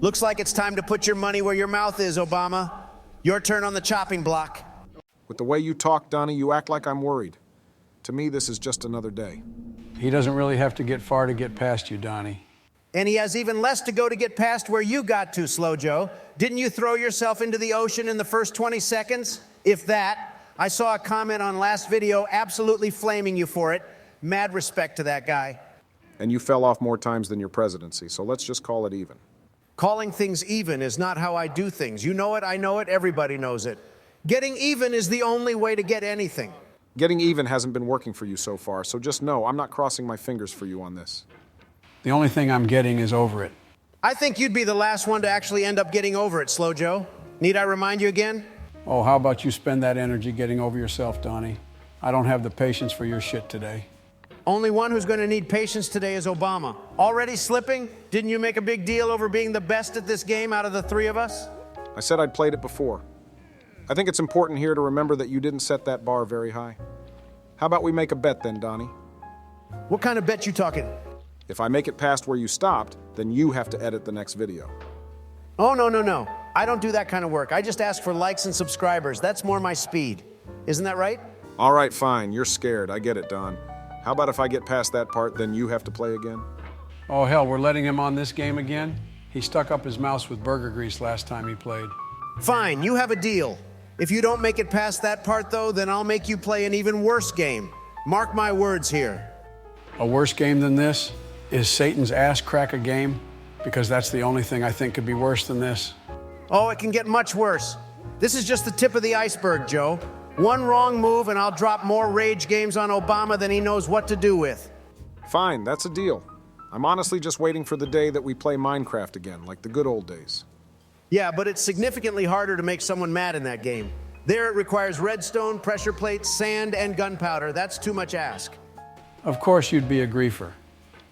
Looks like it's time to put your money where your mouth is, Obama. Your turn on the chopping block. With the way you talk, Donny, you act like I'm worried. To me, this is just another day. He doesn't really have to get far to get past you, Donny. And he has even less to go to get past where you got to, Slow Joe. Didn't you throw yourself into the ocean in the first 20 seconds? If that. I saw a comment on last video absolutely flaming you for it. Mad respect to that guy. And you fell off more times than your presidency, so let's just call it even. Calling things even is not how I do things. You know it, I know it, everybody knows it. Getting even is the only way to get anything. Getting even hasn't been working for you so far, so just know I'm not crossing my fingers for you on this. The only thing I'm getting is over it. I think you'd be the last one to actually end up getting over it, Slow Joe. Need I remind you again? Oh, how about you spend that energy getting over yourself, Donny? I don't have the patience for your shit today. Only one who's going to need patience today is Obama. Already slipping? Didn't you make a big deal over being the best at this game out of the three of us? I said I'd played it before. I think it's important here to remember that you didn't set that bar very high. How about we make a bet then, Donny? What kind of bet you talking? If I make it past where you stopped, then you have to edit the next video. Oh, no. I don't do that kind of work. I just ask for likes and subscribers. That's more my speed. Isn't that right? All right, fine. You're scared. I get it, Don. How about if I get past that part, then you have to play again? Oh, hell, we're letting him on this game again? He stuck up his mouse with burger grease last time he played. Fine, you have a deal. If you don't make it past that part, though, then I'll make you play an even worse game. Mark my words here. A worse game than this? Is Satan's ass crack a game? Because that's the only thing I think could be worse than this. Oh, it can get much worse. This is just the tip of the iceberg, Joe. One wrong move and I'll drop more rage games on Obama than he knows what to do with. Fine, that's a deal. I'm honestly just waiting for the day that we play Minecraft again, like the good old days. Yeah, but it's significantly harder to make someone mad in that game. There it requires redstone, pressure plates, sand, and gunpowder. That's too much ask. Of course you'd be a griefer.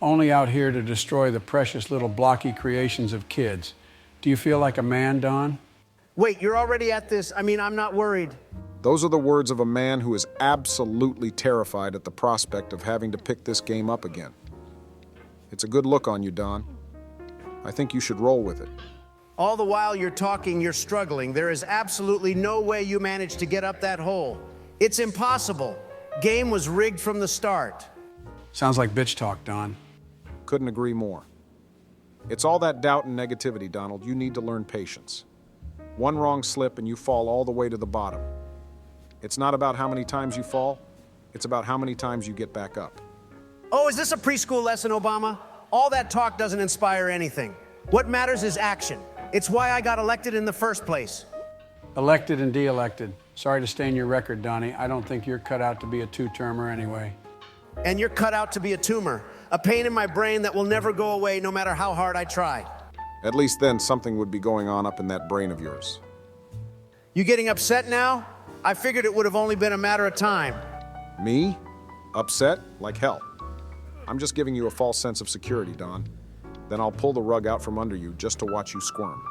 Only out here to destroy the precious little blocky creations of kids. Do you feel like a man, Don? Wait, you're already at this? I mean, I'm not worried. Those are the words of a man who is absolutely terrified at the prospect of having to pick this game up again. It's a good look on you, Don. I think you should roll with it. All the while you're talking, you're struggling. There is absolutely no way you managed to get up that hole. It's impossible. Game was rigged from the start. Sounds like bitch talk, Don. Couldn't agree more. It's all that doubt and negativity, Donald. You need to learn patience. One wrong slip and you fall all the way to the bottom. It's not about how many times you fall, it's about how many times you get back up. Oh, is this a preschool lesson, Obama? All that talk doesn't inspire anything. What matters is action. It's why I got elected in the first place. Elected and de-elected. Sorry to stain your record, Donny. I don't think you're cut out to be a two-termer anyway. And you're cut out to be a tumor, a pain in my brain that will never go away no matter how hard I try. At least then something would be going on up in that brain of yours. You getting upset now? I figured it would have only been a matter of time. Me? Upset? Like hell. I'm just giving you a false sense of security, Don. Then I'll pull the rug out from under you just to watch you squirm.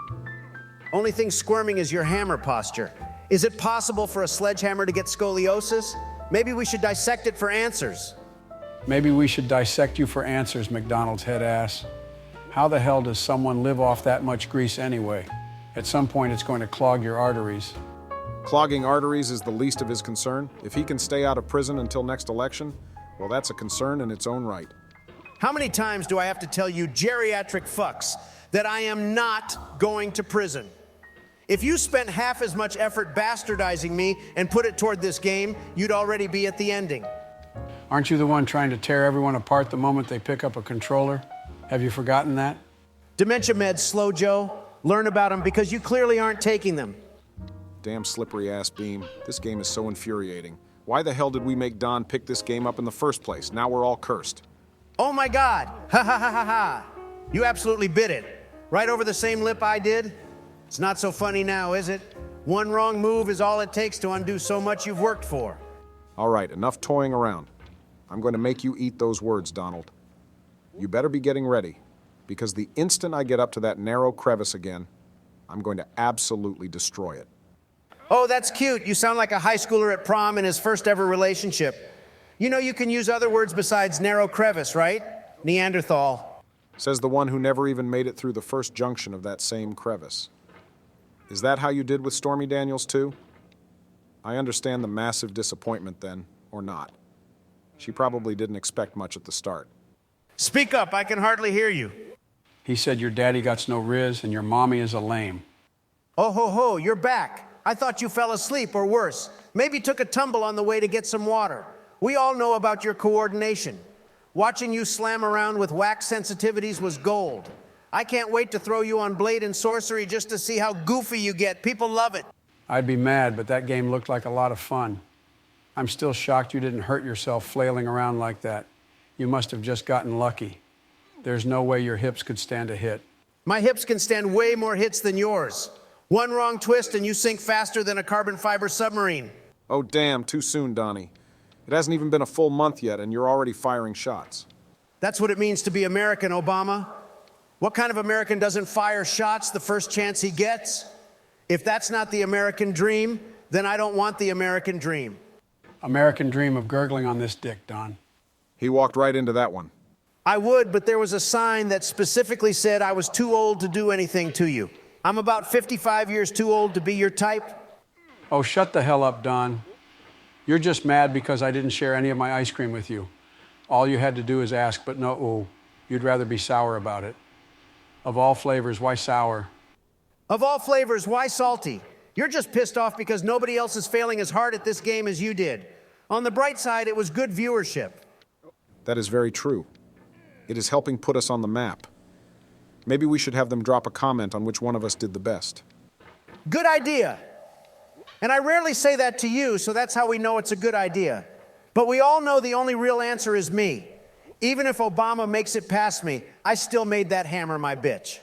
Only thing squirming is your hammer posture. Is it possible for a sledgehammer to get scoliosis? Maybe we should dissect it for answers. Maybe we should dissect you for answers, McDonald's head ass. How the hell does someone live off that much grease anyway? At some point, it's going to clog your arteries. Clogging arteries is the least of his concern. If he can stay out of prison until next election, well, that's a concern in its own right. How many times do I have to tell you geriatric fucks that I am not going to prison? If you spent half as much effort bastardizing me and put it toward this game, you'd already be at the ending. Aren't you the one trying to tear everyone apart the moment they pick up a controller? Have you forgotten that? Dementia meds, Slow Joe. Learn about them because you clearly aren't taking them. Damn slippery ass beam. This game is so infuriating. Why the hell did we make Don pick this game up in the first place? Now we're all cursed. Oh my God, ha ha ha ha ha. You absolutely bit it. Right over the same lip I did. It's not so funny now, is it? One wrong move is all it takes to undo so much you've worked for. All right, enough toying around. I'm going to make you eat those words, Donald. You better be getting ready, because the instant I get up to that narrow crevice again, I'm going to absolutely destroy it. Oh, that's cute. You sound like a high schooler at prom in his first ever relationship. You know you can use other words besides narrow crevice, right? Neanderthal. Says the one who never even made it through the first junction of that same crevice. Is that how you did with Stormy Daniels, too? I understand the massive disappointment then, or not. She probably didn't expect much at the start. Speak up, I can hardly hear you. He said your daddy got no riz and your mommy is a lame. Oh ho ho, you're back. I thought you fell asleep or worse. Maybe took a tumble on the way to get some water. We all know about your coordination. Watching you slam around with wax sensitivities was gold. I can't wait to throw you on Blade and Sorcery just to see how goofy you get. People love it. I'd be mad, but that game looked like a lot of fun. I'm still shocked you didn't hurt yourself flailing around like that. You must have just gotten lucky. There's no way your hips could stand a hit. My hips can stand way more hits than yours. One wrong twist and you sink faster than a carbon fiber submarine. Oh, damn, too soon, Donny. It hasn't even been a full month yet, and you're already firing shots. That's what it means to be American, Obama. What kind of American doesn't fire shots the first chance he gets? If that's not the American dream, then I don't want the American dream. American dream of gurgling on this dick, Don. He walked right into that one. I would, but there was a sign that specifically said I was too old to do anything to you. I'm about 55 years too old to be your type. Oh, shut the hell up, Don. You're just mad because I didn't share any of my ice cream with you. All you had to do is ask, but no, ooh, you'd rather be sour about it. Of all flavors, why sour? Of all flavors, why salty? You're just pissed off because nobody else is failing as hard at this game as you did. On the bright side, it was good viewership. That is very true. It is helping put us on the map. Maybe we should have them drop a comment on which one of us did the best. Good idea. And I rarely say that to you, so that's how we know it's a good idea. But we all know the only real answer is me. Even if Obama makes it past me, I still made that hammer my bitch.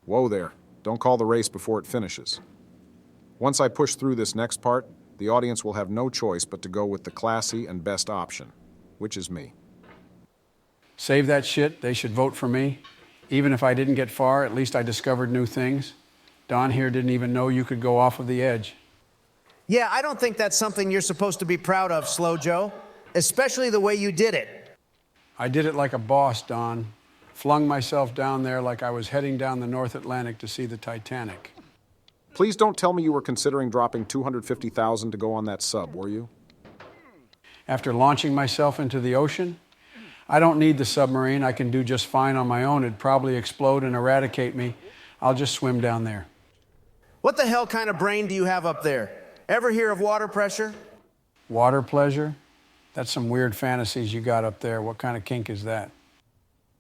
Whoa there. Don't call the race before it finishes. Once I push through this next part, the audience will have no choice but to go with the classy and best option, which is me. Save that shit. They should vote for me. Even if I didn't get far, at least I discovered new things. Don here didn't even know you could go off of the edge. Yeah, I don't think that's something you're supposed to be proud of, Slow Joe. Especially the way you did it. I did it like a boss, Don. Flung myself down there like I was heading down the North Atlantic to see the Titanic. Please don't tell me you were considering dropping $250,000 to go on that sub, were you? After launching myself into the ocean, I don't need the submarine. I can do just fine on my own. It'd probably explode and eradicate me. I'll just swim down there. What the hell kind of brain do you have up there? Ever hear of water pressure? Water pleasure? That's some weird fantasies you got up there. What kind of kink is that?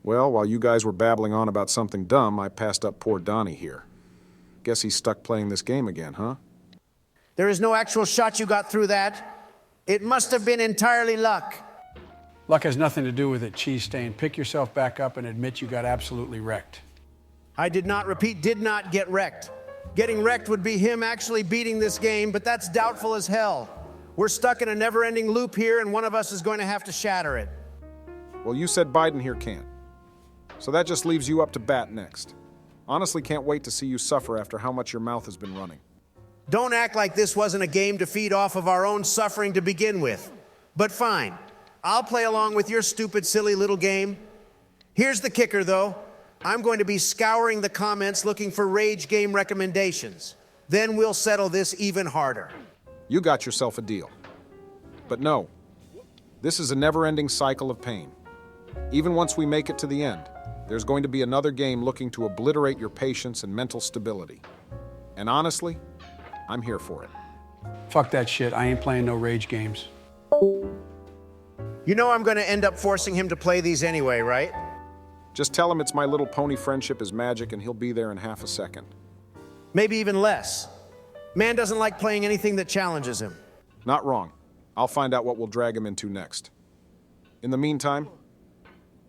Well, while you guys were babbling on about something dumb, I passed up poor Donny here. Guess he's stuck playing this game again, huh? There is no actual shot you got through that. It must have been entirely luck. Luck has nothing to do with it, cheese stain. Pick yourself back up and admit you got absolutely wrecked. I did not get wrecked. Getting wrecked would be him actually beating this game, but that's doubtful as hell. We're stuck in a never-ending loop here, and one of us is going to have to shatter it. Well, you said Biden here can't. So that just leaves you up to bat next. Honestly, can't wait to see you suffer after how much your mouth has been running. Don't act like this wasn't a game to feed off of our own suffering to begin with. But fine, I'll play along with your stupid, silly little game. Here's the kicker, though. I'm going to be scouring the comments looking for rage game recommendations. Then we'll settle this even harder. You got yourself a deal. But no, this is a never-ending cycle of pain. Even once we make it to the end, there's going to be another game looking to obliterate your patience and mental stability. And honestly, I'm here for it. Fuck that shit. I ain't playing no rage games. You know I'm going to end up forcing him to play these anyway, right? Just tell him it's My Little Pony friendship is magic and he'll be there in half a second. Maybe even less. Man doesn't like playing anything that challenges him. Not wrong. I'll find out what we'll drag him into next. In the meantime,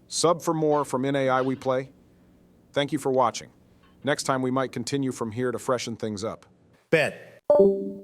sub for more from NAI We Play. Thank you for watching. Next time we might continue from here to freshen things up. Bet.